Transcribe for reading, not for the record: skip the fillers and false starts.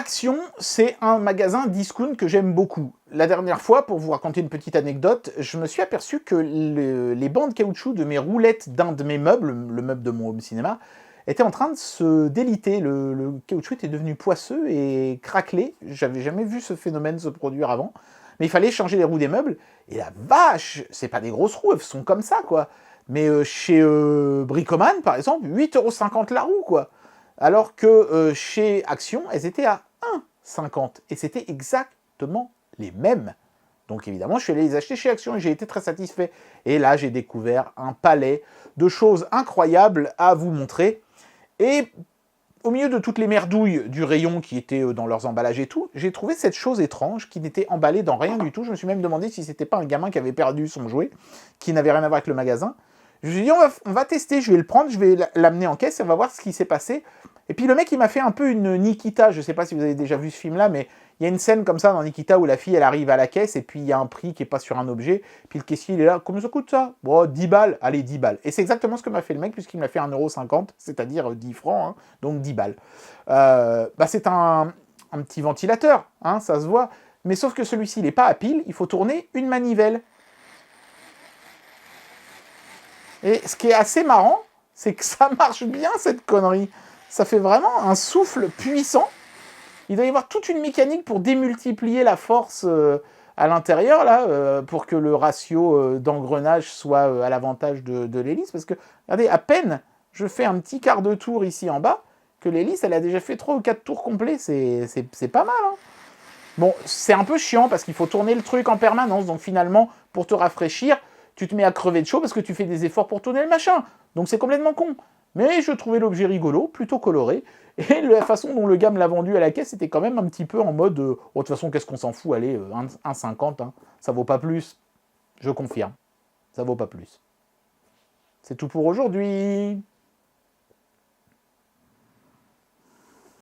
Action, c'est un magasin discount que j'aime beaucoup. La dernière fois, pour vous raconter une petite anecdote, je me suis aperçu que les bandes caoutchouc de mes roulettes d'un de mes meubles, le meuble de mon home cinéma, étaient en train de se déliter. Le caoutchouc était devenu poisseux et craquelé. J'avais jamais vu ce phénomène se produire avant. Mais il fallait changer les roues des meubles. Et la vache, c'est pas des grosses roues, elles sont comme ça, quoi. Mais chez Bricoman, par exemple, 8,50 € la roue, quoi. Alors que chez Action, elles étaient à 1,50 €. Et c'était exactement les mêmes. Donc évidemment, je suis allé les acheter chez Action et j'ai été très satisfait. Et là, j'ai découvert un palais de choses incroyables à vous montrer. Et au milieu de toutes les merdouilles du rayon qui étaient dans leurs emballages et tout, j'ai trouvé cette chose étrange qui n'était emballée dans rien du tout. Je me suis même demandé si c'était pas un gamin qui avait perdu son jouet, qui n'avait rien à voir avec le magasin. Je me suis dit, on va tester, je vais le prendre, je vais l'amener en caisse et on va voir ce qui s'est passé. Et puis le mec, il m'a fait un peu une Nikita, je sais pas si vous avez déjà vu ce film-là, mais il y a une scène comme ça dans Nikita où la fille, elle arrive à la caisse et puis il y a un prix qui est pas sur un objet, puis le caissier, il est là, combien ça coûte ça? Bon, 10 balles, allez, 10 balles. Et c'est exactement ce que m'a fait le mec, puisqu'il m'a fait 1,50 €, c'est-à-dire 10 francs, hein, donc 10 balles. C'est un petit ventilateur, hein, ça se voit, mais sauf que celui-ci, il n'est pas à pile, il faut tourner une manivelle. Et ce qui est assez marrant, c'est que ça marche bien, cette connerie. Ça fait vraiment un souffle puissant. Il doit y avoir toute une mécanique pour démultiplier la force à l'intérieur, là, pour que le ratio d'engrenage soit à l'avantage de l'hélice. Parce que, regardez, à peine je fais un petit quart de tour ici en bas, que l'hélice, elle a déjà fait 3 ou 4 tours complets. C'est pas mal, hein. Bon, c'est un peu chiant parce qu'il faut tourner le truc en permanence. Donc finalement, pour te rafraîchir, tu te mets à crever de chaud parce que tu fais des efforts pour tourner le machin. Donc c'est complètement con. Mais je trouvais l'objet rigolo, plutôt coloré. Et la façon dont le gars me l'a vendu à la caisse, c'était quand même un petit peu en mode oh, de toute façon, qu'est-ce qu'on s'en fout, allez, 1,50, hein, ça vaut pas plus. Je confirme, ça vaut pas plus. C'est tout pour aujourd'hui.